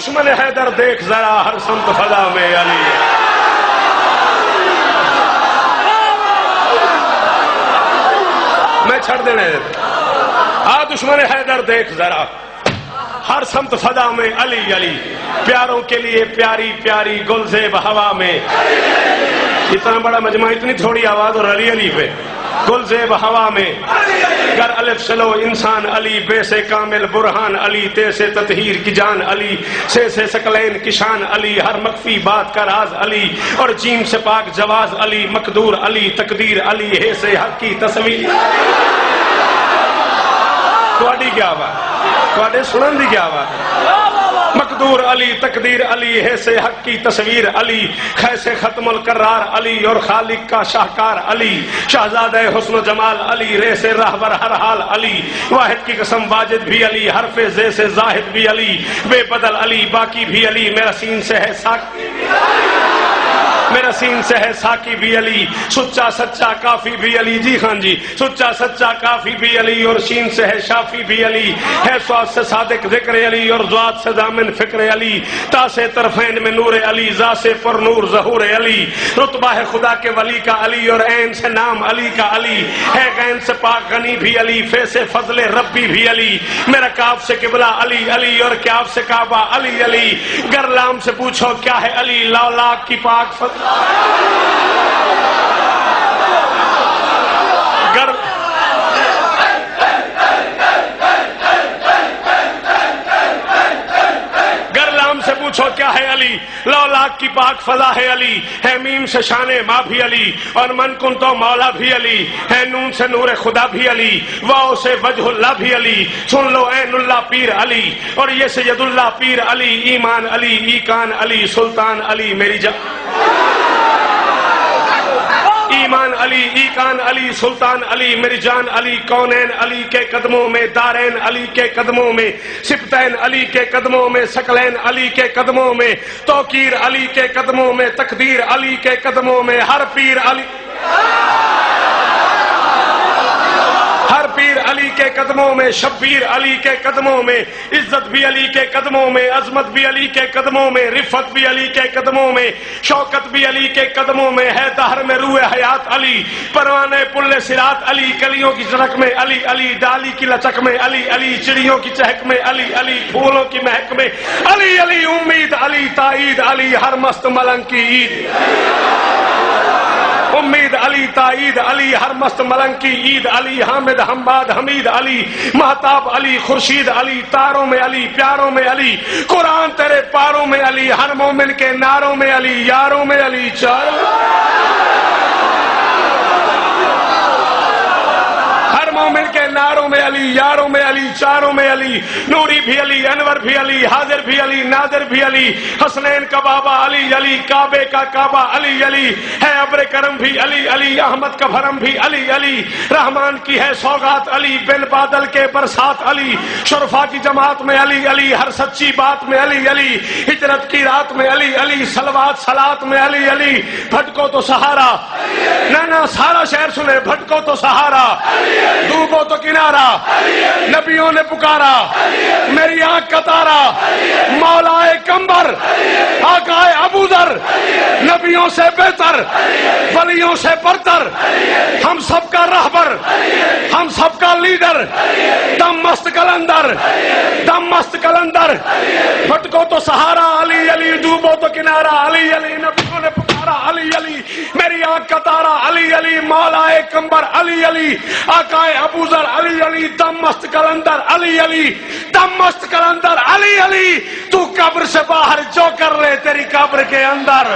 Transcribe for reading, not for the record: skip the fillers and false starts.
دشمن حیدر دیکھ ذرا ہر سمت فضا میں علی ہے. میں چھڑ دینے دشمن حیدر دیکھ ذرا ہر سمت فضا میں علی علی. پیاروں کے لیے پیاری پیاری گلزیب ہوا میں. اتنا بڑا مجمع اتنی تھوڑی آواز اور علی علی پہ. گلزیب ہوا میں گر الف چلو انسان علی، بے سے کامل برہان علی، تے سے تطہیر کی جان علی، سے سکلین کی شان علی، ہر مخفی بات کا راز علی، اور جیم سے پاک جواز علی، مقدور علی، تقدیر علی، ہے سے حق کی تصویر. تواڈی کیا بات، تواڈے سنن دی کیا بات. مقدور علی، تقدیر علی، ہے سے حق کی تصویر علی، خیسے ختم القرار علی، اور خالق کا شاہکار علی، شہزادہ حسن و جمال علی، رے سے رہبر ہر حال علی، واحد کی قسم واجد بھی علی، حرف زے سے زاہد بھی علی، بے بدل علی، باقی بھی علی، میرا سین سے ہے ساکی، میرا سین سے ہے ساکی بھی علی، سچا سچا کافی بھی علی. جی خان جی، سچا سچا کافی بھی علی، اور شین سے ہے شافی بھی علی، ہے سواد سے صادق ذکر علی، اور ذات سے دامن فکر علی، تا سے طرفین میں نور علی، ذا سے پر نور ظہور علی، رتبہ ہے خدا کے ولی کا علی، اور عین سے نام علی کا علی، ہے غین سے پاک غنی بھی علی، فے سے فضل ربی بھی علی، میرا کاف سے قبلہ علی علی، اور کیاف سے کعبہ علی علی. گر لام سے پوچھو کیا ہے علی، لا لاکھ کی پاک فضل. گرلام سے پوچھو کیا ہے علی، لو لاکھ کی پاک فضا ہے علی، ہے میم سے شان ماں بھی علی، اور من کن تو مولا بھی علی، ہے نون سے نور خدا بھی علی، واؤ سے وجہ اللہ بھی علی. سن لو عین اللہ پیر علی، اور یہ سید اللہ پیر علی، ایمان علی، ایکان علی، سلطان علی میری جان، ایمان علی، ایکان علی، سلطان علی میری جان علی، کونین علی کے قدموں میں، دارین علی کے قدموں میں، سبتین علی کے قدموں میں، سکلین علی کے قدموں میں، توقیر علی کے قدموں میں، تقدیر علی کے قدموں میں، ہر پیر علی، ہر پیر علی کے قدموں میں، شبیر علی کے قدموں میں، عزت بھی علی کے قدموں میں، عظمت بھی علی کے قدموں میں، رفت بھی علی کے قدموں میں، شوکت بھی علی کے قدموں میں، ہے دہر میں روح حیات علی، پروانے پل صراط علی، کلیوں کی چڑک میں علی علی، ڈالی کی لچک میں علی علی، چڑیوں کی چہک میں علی علی، پھولوں کی مہک میں علی علی، امید علی، تائید علی، ہر مست ملنگ کی عید، امید علی، تائید علی، ہر مست ملنگ کی عید علی، حامد حماد حمید علی، مہتاب علی، خورشید علی، تاروں میں علی، پیاروں میں علی، قرآن تیرے پاروں میں علی، ہر مومن کے ناروں میں علی، یاروں میں علی، مومن کے ناروں میں علی، یاروں میں علی، چاروں میں علی، نوری بھی علی، انور بھی علی، حاضر بھی علی، نادر بھی علی، حسنین کا بابا علی علی، کعبے کا کعبہ علی علی، ہے ابر کرم بھی علی علی، احمد کا بھرم بھی علی علی، رحمان کی ہے سوغات علی، بل بادل کے برسات علی، شرفا کی جماعت میں علی علی، ہر سچی بات میں علی علی، ہجرت کی رات میں علی علی، صلوات صلات میں علی علی، بھٹکو تو سہارا، نہ سارا شہر سنے، بھٹکو تو سہارا، ڈوبو تو کنارا، نبیوں نے پکارا، میری آنکھ کا تارا، مولا کمبر، آقا ابو ذر، نبیوں سے بہتر، ولیوں سے برتر، ہم سب کا رہبر، ہم سب کا لیڈر، دم مست کلندر، دم مست کلندر، بھٹکو تو سہارا علی علی، ڈوبو تو کنارا علی علی، نبیوں نے پکارا علی علی، میری آنکھ کا تارا علی علی، مولا کمبر علی علی، آقا ابو ذر علی علی، دم مست کلندر علی علی، دم مست کلندر علی علی، تو قبر سے باہر جو کر لے تیری قبر کے اندر.